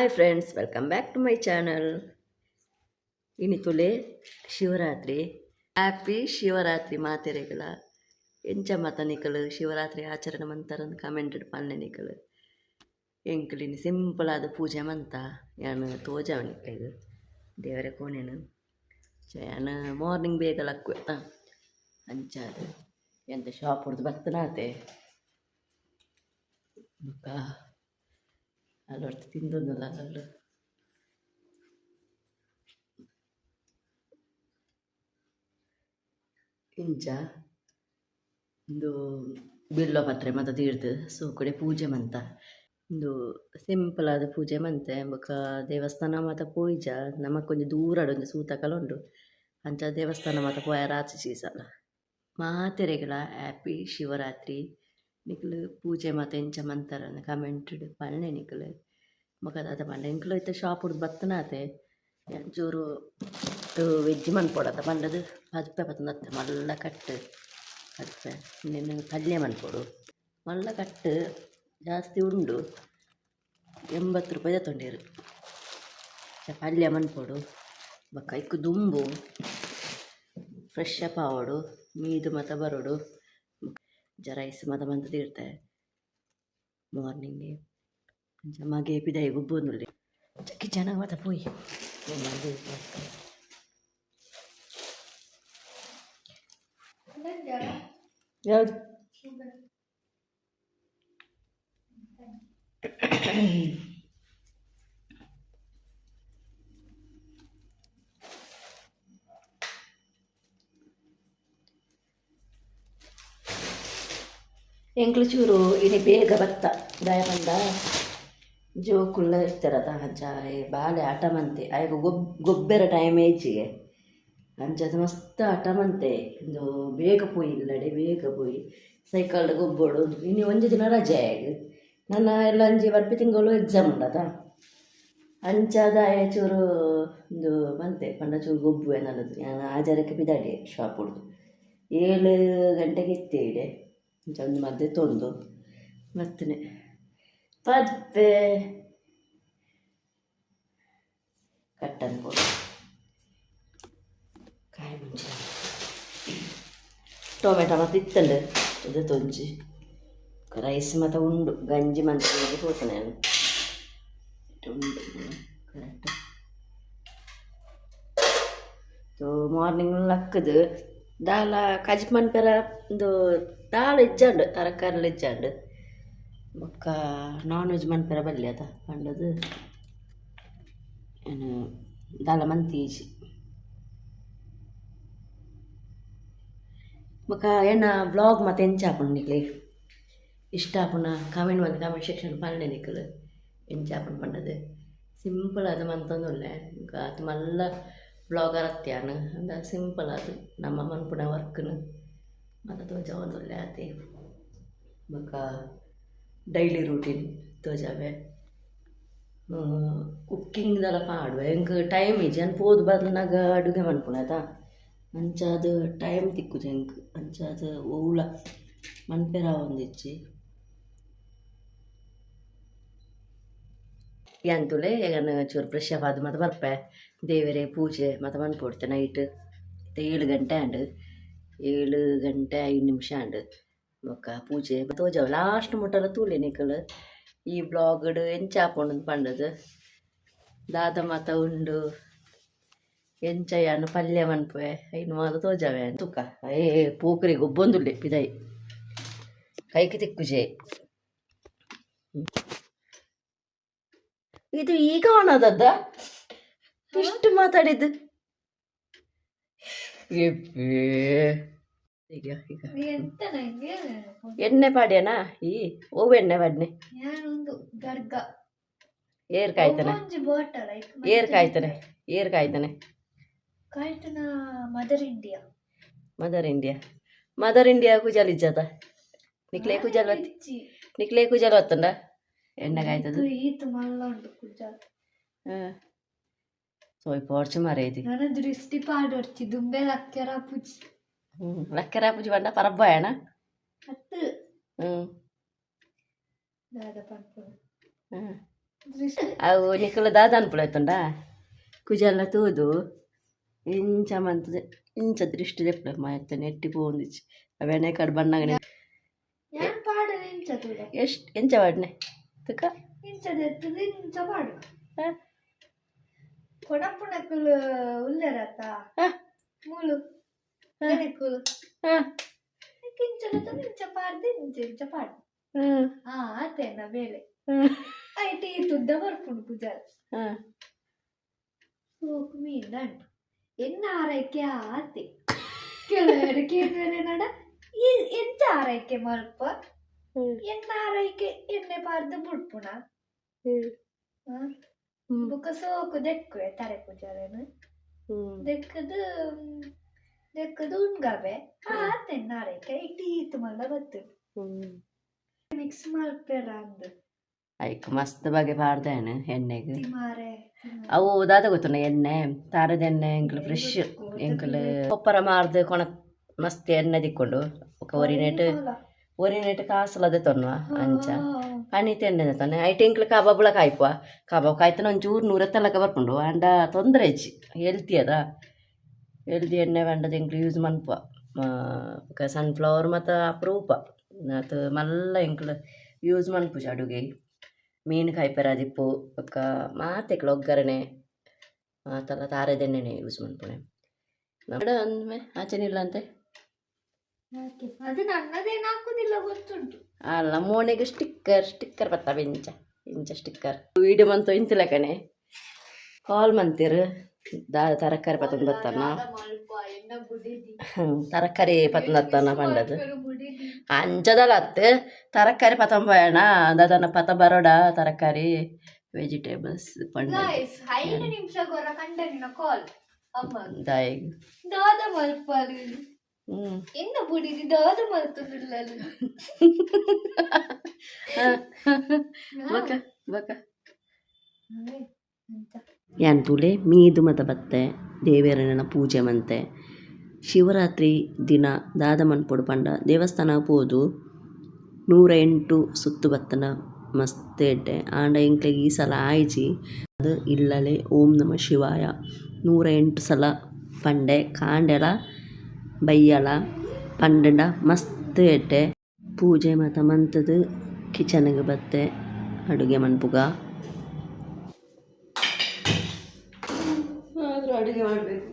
Hi friends, welcome back to my channel. ಇನಿತುಲೆ Shivaratri. Happy Shivaratri ಮಾತೆರೆಗಳ ಎಂಚ ಮತ ನಿಕಲು ಶಿವರಾತ್ರಿ ಆಚರಣೆ ಮಂತಾರಂದು ಕಮೆಂಟೆಡ್ ಪನ್ನೆ ನಿಕಲು ಎಂಕಲಿನಿ ಸಿಂಪಲ್ ಆದ ಪೂಜೆ ಮಂತ ಯಾನು ತೋಜವನಿಕ್ಕೈದು ದೇವರ ಕೋಣೆನು ಯಾನು ಮಾರ್ನಿಂಗ್ ಬೇಗ ಲಕ್ಕು ಅಂಚಾದು ಎಂತ ಶಾಪ್ ಹೊಡೆದು ಬರ್ತನಾತೆ ಬುಕ್ಕ ಅಲ್ಲೊಡ್ತು ತಿಂದೊಂದಲ್ಲ ಅಲ್ಲೂ ಇಂಚ ಒಂದು ಬಿಲ್ವ ಪತ್ರೆ ಮತ ತೀರ್ದು ಸೊ ಕಡೆ ಪೂಜೆ ಮಂತ ಒಂದು ಸಿಂಪಲ್ ಆದ ಪೂಜೆ ಮಂತೆ ಬೊಕ ದೇವಸ್ಥಾನ ಮಾತ ಪೋಯ್ಜ ನಮಕೊಂಜಿ ದೂರಡು ಸೂತಕಲ ಉಂಡು ಅಂಚ ದೇವಸ್ಥಾನ ಮಾತ ಪೋಯ ರಾತ್ರಿ ಸೀಸಲ ಮಾತೆರೆಗಳ ಹ್ಯಾಪಿ ಶಿವರಾತ್ರಿ ನಿಕಲು ಪೂಜೆ ಮಾತ ಎಂಚ ಮಂತರ ಕಮೆಂಟೆಡ್ ಪನ್ನೆ ನಿಕಲು ಬೊಕ ದಾದ ಪಂಡ ಎಂಕುಲು ಇತ್ತ ಶಾಪ್ ಹುಡ್ದು ಬತ್ತನಾತೆ ಒಂಚೂರು ವೆಜ್ ಮನ್ಪೊಡತ ಪಂಡದು ಪಜ್ಪೆ ಪತ್ತಂದತ್ತೆ ಮಲ್ಲ ಕಟ್ಟು ಪಜ್ಪೆ ಇನ್ನೇನು ಪಲ್ಯ ಮನ್ಪೊಡು ಮಲ್ಲ ಕಟ್ಟು ಜಾಸ್ತಿ ಉಂಡು 80 ರೂಪಾಯಿ ತೊಂಡೇರು ಪಲ್ಯ ಮನ್ಪೊಡು ಬೊಕ ಇಕ್ಕು ದುಂಬು ಫ್ರೆಶ್ ಅಪ್ ಆವಡು ಮೀದು ಮತ ಬರೋಡು ರೈಸ್ ಮತ ಮಂತ ತೀರ್ತೆ ಮಾರ್ನಿಂಗ್ಗೆ ಮಗೆ ಪಿದಾಯಿ ಗುಬ್ಬೊಂದುಲ್ಲೆ ಚಕ್ಕಿ ಚೆನ್ನಾಗಿ ಮತ ಪೋಯಿ ಯಾವುದು ಎಂಕ್ಲು ಚೂರು ಇನಿ ಬೇಗ ಬತ್ತ ದಾಯ ಬಂದ ಜೋಕುಲ್ಲ ಇರ್ತಾರದ ಅಂಚ ಬಾಲೆ ಆಟ ಮಂತೆ ಆಯ್ಕೆ ಗೊಬ್ಬರ ಟೈಮ್ ಏಜಿಗೆ ಅಂಚದು ಮಸ್ತ್ ಆಟ ಮಂತೆ ಒಂದು ಬೇಗ ಪೋಯಿ ಇಲ್ಲಡೆ ಬೇಗ ಪೋಯಿ ಸೈಕಲ್ಡ್ ಗೊಬ್ಬೋಡು ಇನ್ನು ಒಂಜಿ ದಿನ ರಜೆ ಆಯ್ತು ನನ್ನ ಎಲ್ಲ ಅಂಜಿ ಬರ್ಪಿ ತಿಂಗಳು ಎಕ್ಸಾಮ್ ಉಂಡದ ಅಂಚಾದ ಚೂರು ಒಂದು ಬಂತೆ ಪಂಡ ಚೂರು ಗೊಬ್ಬು ಏನಲ್ಲದು ನಾನು ಆಚಾರಕ್ಕೆ ಬಿದ್ದಾಡಿ ಶಾಪ್ ಹೊಡ್ದು 7 ಗಂಟೆಗೆ ಇತ್ತೇಡೆ ಅಂಚ ಒಂದು ಮದ್ದೆ ತೊಂದು ಬರ್ತನೆ ಪಜ್ಪೆ ಕಟ್ಟನ್ ಕೊಡು ಕಾಯಿ ಮುಂಚೆ ಟೊಮೆಟೊ ಮತ್ತು ಇತ್ತಂಡು ಇದು ತೊಂಜಿ ರೈಸ್ ಮತ್ತು ಉಂಡು ಗಂಜಿ ಮಂತ್ರಿಗೆ ತೋತಾನೆ ನಾನು ಉಂಡು ಕರೆಕ್ಟ್ ಮಾರ್ನಿಂಗ್ ಲಕ್ಕದು ದಾಲ ಕಜಿ ಮನ್ಪೆರ ಒಂದು ದಾಲ್ ಇಜ್ಜಂಡು ತರಕಾರಿ ಇಜ್ಜಂಡು ಬೊಕ್ಕ ನಾನ್ ವೆಜ್ ಮನ್ಪೆರ ಬಲ್ಲೆ ಅದ ಪಂಡದು ಏನು ದಾಲ ಮಂತೀಜಿ ಬೊಕ ಎನ್ನ ಬ್ಲಾಗ್ ಮತ್ತು ಎಂಚ ಆಪುಂಡು ನಿಕ್ಲೆ ಇಷ್ಟ ಆಪುನ ಕಮೆಂಟ್ ಸೆಕ್ಷನ್ ಪನ್ನೆ ನಿಕ್ಕಲು ಎಂಚ ಆಪುಂಡು ಪಂಡದು ಸಿಂಪಲ್ ಅದು ಮಂತೊಂದುಲ್ಲೆ ಅದು ಮಲ್ಲ ಬ್ಲಾಗರ್ ಅತ್ಯಾನು ಅಂದ ಸಿಂಪಲ್ ಅದು ನಮ್ಮ ಮನ್ಪುನ ವರ್ಕ್ನು ಮತ್ತು ತೋಜವೊಂದುಲ್ಲೆ ಆತೆ ಬೊಕ ಡೈಲಿ ರೂಟೀನ್ ತೋಜಾವೆ ಕುಕ್ಕಿಂಗ್ದೆಲ್ಲ ಪಾಡುವೆ ಎಂಕ್ ಟೈಮ್ ಇಜ್ಜಿ ಅನ್ ಪೋದು ಬದಲಿನಾಗ ಅಡುಗೆ ಮನ್ಪುಣದ ಅಂಚಾದ ಟೈಮ್ ತಿಕ್ಕುಜಿ ಎಂಕ್ ಅಂಚಾದ ಓವುಳ ಮನ್ಪೆರ ಒಂದಿಜ್ಜಿ ಎಂತುಲೆ ಏನು ಚೂರು ಫ್ರೆಶ್ ಅಪ್ ಆದ ಮತ್ತು ಬರ್ಪೆ ದೇವರೇ ಪೂಜೆ ಮತ್ತು ಮನ್ಪೊಡ್ತೆ ನೈಟ್ 7 ಗಂಟೆ ಅಂಡು 7 ಗಂಟೆ 5 ನಿಮಿಷ ಅಂಡು ಬೊಕ್ಕ ಪೂಜೆ ತೋಜಾವ ಲಾಸ್ಟ್ ಮುಟ್ಟಲ ತೂಲೆ ನಿಕಲು ಈ ಬ್ಲಾಗ್ಡ್ ಎಂಚ ಆಪುಂಡು ಪಂಡದು ದಾದ ಮಾತ ಉಂಡು ಎಂಚ ಯಾನು ಪಲ್ಯ ಮನ್ಪುವೆ ಇನ್ನು ಮಾತ ತೋಜಾವೆ ತುಕ್ಕ ಪೂಕರಿ ಗೊಬ್ಬೊಂದುಲ್ಲೆ ಪಿದಾಯಿ ಕೈಗೆ ತಿಕ್ಕುಜೆ ಇದು ಈಗ ಅವನದದ್ದ ಇಷ್ಟು ಮಾತಾಡಿದ್ದು ಈಗ ಎಣ್ಣೆ ಪಾಡ್ಯನಾ ಈ ಓವು ಎಣ್ಣೆ ಪಾಡ್ನೆ ಏರ್ ಕಾಯ್ತಾನೆ ಏರ್ ಕಾಯ್ತಾನೆ ಮದರ್ ಇಂಡಿಯಾ ಕುಜಲ್ ಇಜ್ಜದ ನಿಕ್ಲೆ ಕುಜಲ್ ಒತ್ತಂಡ ಎಣ್ಣೆ ಕಾಯ್ತದ ಸೋಯ್ ಪೋರ್ಚು ಮರೇದಿ ದೃಷ್ಟಿ ಪಾಡೋರ್ಚಿ ದುಂಬೆ ಲಕ್ಕರಾಪುಜಿ ಲಕ್ಕರಾಪುಜಿ ಬಂಡ ಪರಬ್ಬಾಯಣ ಹತ್ತು ದಾದ ಪಂಪು ಅವು ನಿಖಲ ದಾದ ಅನ್ಪುಳಾಯ್ತುಂಡ ಕುಜೆಲ್ಲ ತೂದು ಇಂಚ ಮಂತದೆ ಇಂಚ ದೃಷ್ಟಿ ದೆಪ್ಪಳ ಮಾಯತ್ತ ನೆಟ್ಟಿ ಪೋಂದಿಚ್ಚಿ ಅವೆನೆ ಕಡ್ ಬಣ್ಣಗನೆ ഞാൻ പാടല് ഇഞ്ചത്തൂടെ ಎಷ್ಟು ಎಂಚ ವಾಡ್ನೆ ತುಕ ഇഞ്ചതെത്തത് ഇഞ്ച പാടും ಕೊಡಪುಣಕ್ಕಲು ಉಲ್ಲೆರತ್ತ ಮೂಲು ಎನೆಕ್ಕಲು ಕಿಂಚಲತ ಇಂಚ ಪಾಡ್ದೆ ಇಂಚ ಪಾಡು ಆತೇನ ಬೇಳೆ ಐಟಿ ತುದ್ದ ಬರ್ಪುಂಡು ಪೂಜಾರ ಸೋಕು ಮೀನ್ ಎನ್ನ ಆರೈಕೆ ಆತೆ ಕೆಲವರು ಕೇಳಿದ್ರೆ ನಡ ಎಂತ ಆರೈಕೆ ಮಲ್ಪ ಎನ್ನ ಆರೈಕೆ ಎಣ್ಣೆ ಪಾರ್ದು ಬುಡ್ಪುಣ ಬುಕ್ಕ ಸೋಕು ದೆಕ್ಕುವೆ ತರೆ ಪೂಜಾರೇನು ದೆಕ್ಕದು ಉಣ್ಗವೆ ಆತೆನ್ನ ಆರೈಕೆ ಇಟ್ಟು ಈತು ಮಲ್ಲ ಬತ್ತು ಮಿಕ್ಸ್ ಮಲ್ಪೆರ ಅಂದು ಐಕ್ ಮಸ್ತ್ ಬಗೆ ಪಾಡ್ದೇನು ಎಣ್ಣೆಗೆ ತಿಮಾರೆ ಅವು ದಾದ ಗೊತ್ತುನ ಎಣ್ಣೆ ತಾರದ ಎಣ್ಣೆ ಎಂಕಲು ಫ್ರೆಶ್ ಎಂಕಲು ಕೊಪ್ಪರ ಮಾರ್ದು ಕೊಣ ಮಸ್ತ್ ಎಣ್ಣೆ ದಿಕ್ಕೊಂಡು ಒರಿನೇಟ್ ಕಾಸಲದ ತೊನ್ನುವ ಅಂಚ ಪನೀತ ಎಣ್ಣೆ ತೊನ್ನೆ ಐಟ್ ಎಂಕ್ಲು ಕಬಾಬುಳ ಕಾಯ್ಪುವ ಕಬಾಬ್ ಕಾಯ್ತಾನ ಒಂಚೂರು 100 ತಲಕ ಬರ್ಕೊಂಡು ಅಂಡ ತೊಂದರೆ ಹೆಚ್ಚಿ ಹೆಲ್ತಿ ಅದ ಹೆಲ್ದಿ ಎಣ್ಣೆ ಬಂಡದ ಎಂಕ್ಲು ಯೂಸ್ ಮನ್ಪುವ ಸನ್ಫ್ಲವರ್ ಮತ್ತು ಅಪರೂಪ ಅದು ಮಲ್ಲ ಎಂಕ್ಲು ಯೂಸ್ ಮನ್ಪುಜ ಅಡುಗೆ ಮೀನು ಕಾಯ್ಪೆರ ದಿಪ್ಪು ಬೊಕ್ಕ ಮಾತೆಕ್ಲು ಒಗ್ಗರಣೆ ಮಾತೆಲ್ಲ ತಾರದೆಣ್ಣೆನೆ ಯೂಸ್ ಮನ್ಪುಣೆ ನಮ್ಮಡ ಅಂದ್ಮೆ ಆಚೆನಿಲ್ಲ ಅಂತೆ ಅದು ನನ್ನದೇನು ಹಾಕುದಿಲ್ಲ ಗೊತ್ತುಂಟು ಅಲ್ಲ ಮೋನೆಗೆ ಸ್ಟಿಕ್ಕರ್ ಬತ್ತಾವೆ ಇಂಚ ಸ್ಟಿಕ್ಕರ್ ವೀಡಿಯೋ ಮಂತು ಇಂತಿಲ್ಲ ಕಣೆ ಕಾಲ್ ಮಂತಿರು ತರಕಾರಿ ಪತ್ತೊಂದು ಬತ್ತಾನ ತರಕಾರಿ ಪತ್ತೊಂದು ಹತ್ತಾನ ಪಂಡದು ಅಂಚದಲ್ಲ ಹತ್ತು ತರಕಾರಿ ಪತ್ತೊಂದು ಪಯಣ ದಾದನ ಪತ ಬರೋಡ ತರಕಾರಿ ವೆಜಿಟೇಬಲ್ಸ್ ಪಂಡ ದಾಯಿಗೆ ದಾದ ಮಲ್ಪಾರು என்ன புடிது ದಾದ ಮಲ್ತುದಿಲ್ಲ ಯಾಂತುಲೆ ಮೀದು ಮತ ಬತ್ತೆ ದೇವೇರನ ಪೂಜೆ ಮಂತೆ ಶಿವರಾತ್ರಿ ದಿನ ದಾದ ಮನ್ಪೊಡು ಪಂಡ ದೇವಸ್ಥಾನ ಪೋದು 108 ಸುತ್ತು ಬತ್ತನ ಮಸ್ತ್ ಎಡ್ಡೆ ಆಂಡ ಎಂಕ್ಲೆಗೆ ಈ ಸಲ ಆಯ್ಜಿ ಅದು ಇಲ್ಲಲೆ ಓಂ ನಮ ಶಿವಾಯ 108 ಸಲ ಪಂಡೆ ಕಾಂಡೆಲ ಬೈಯಲ ಪಂಡಂಡ ಮಸ್ತ್ ಎಡ್ಡೆ ಪೂಜೆ ಮತ ಮಂತದು ಕಿಚನ್ಗೆ ಬತ್ತೆ ಅಡುಗೆ ಮನ್ಪುಗ ಆದರೂ ಅಡುಗೆ ಮಾಡಬೇಕು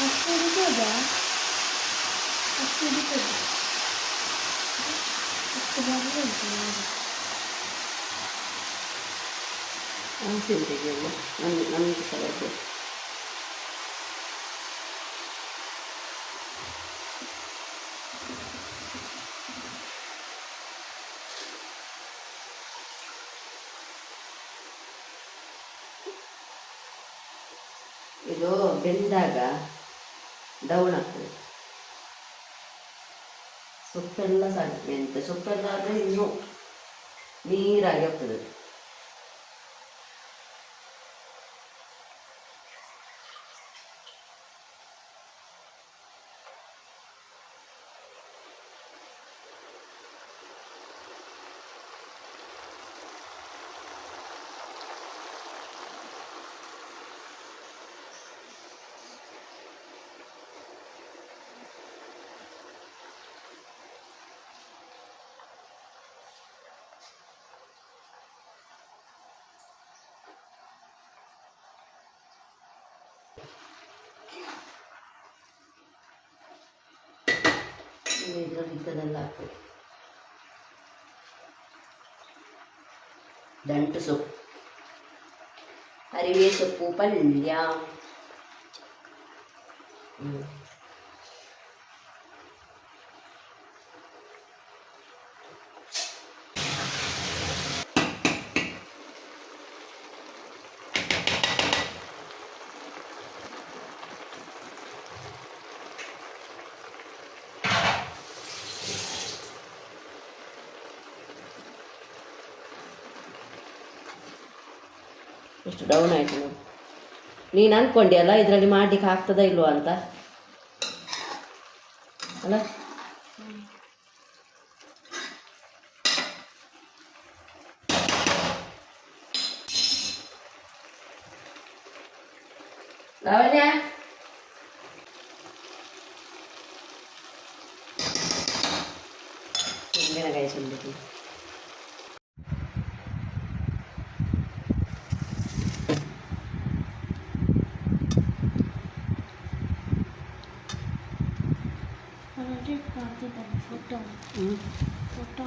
ಅಷ್ಟು ಹಿಡಿಬೋದಾ? ಅಷ್ಟು ಹಿಡಿಬೋದು. ಅಷ್ಟು ಬಂದುಂಟು ಸಿಂತೆಗೆಲ್ಲ ನಮಗೆ ಸಹ ಬೇಕು. ಇದು ಬೆಂದಾಗ ಡೌನ್ ಆಗ್ತದೆ. ಸೊಪ್ಪೆಲ್ಲ ಸಣ್ಣ ಮೆಂತೆ ಸೊಪ್ಪೆಲ್ಲ ಆದರೆ ಇನ್ನೂ ನೀರಾಗಿ ಹೋಗ್ತದೆ. ಇದರಲ್ಲಿ ಇಂಥದ್ದೆಲ್ಲ ಹಾಕ್ಬೇಕು. ದಂಟು ಸೊಪ್ಪು, ಅರಿವೆ ಸೊಪ್ಪು ಪಲ್ಯ. ಎಷ್ಟು ಡೌನ್ ಆಯಿತು ನೋಡಿ. ನೀನು ಅಂದ್ಕೊಂಡ್ಯಲ್ಲ ಇದರಲ್ಲಿ ಮಾಡಲಿಕ್ಕೆ ಆಗ್ತದಾ ಇಲ್ವಾ ಅಂತ ಅಲ್ಲ? ಲಾವಣ್ಯ ತೆಂಗಿನಕಾಯಿ ಸುಲಿದು ಫೋಟೋ ಫೋಟೋ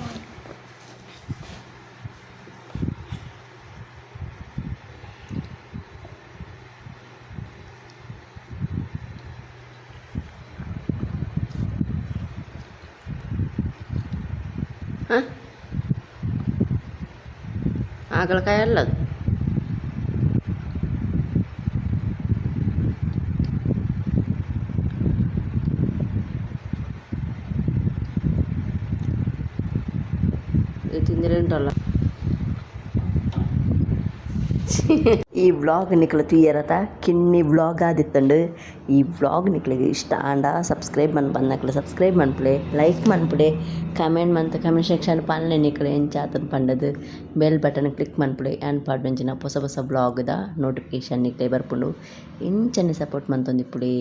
ಹಾಗಲಕಾಯಿ ಅಲ್ಲ ಅದು. ತಿಂದರೆ ಉಂಟಲ್ಲ. ಈ ವ್ಲಾಗ್ ನಿಕ್ಲು ತುಯ್ಯರತ ಕಿನ್ನಿ ವ್ಲಾಗ್ ಆದಿತ್ತಂಡು. ಈ ವ್ಲಾಗ್ ನಿಕ್ಲಿಗೆ ಇಷ್ಟ ಆಂಡ ಸಬ್ಸ್ಕ್ರೈಬ್ ಬಂದಕ್ಲು ಸಬ್ಸ್ಕ್ರೈಬ್ ಮನ್ಪುಡೆ, ಲೈಕ್ ಮನ್ಪುಡೆ, ಕಮೆಂಟ್ ಸೆಕ್ಷನ್ ಪನ್ಲೆ ನಿಕ್ಲು ಎಂಚಾತನ್ ಪಂಡದು ಬೆಲ್ ಬಟನ್ ಕ್ಲಿಕ್ ಮನ್ಪುಡೆ. ಆ್ಯಂಡ್ ಪಾಡ್ನಂಚಿನ ಹೊಸ ಹೊಸ ವ್ಲಾಗ್ದ ನೋಟಿಫಿಕೇಷನ್ ನಿಕ್ಲೆ ಬರ್ಪುಂಡು. ಇಂಚನೆ ಸಪೋರ್ಟ್ ಮಂತೊಂದಿಪ್ಪುಡೆ.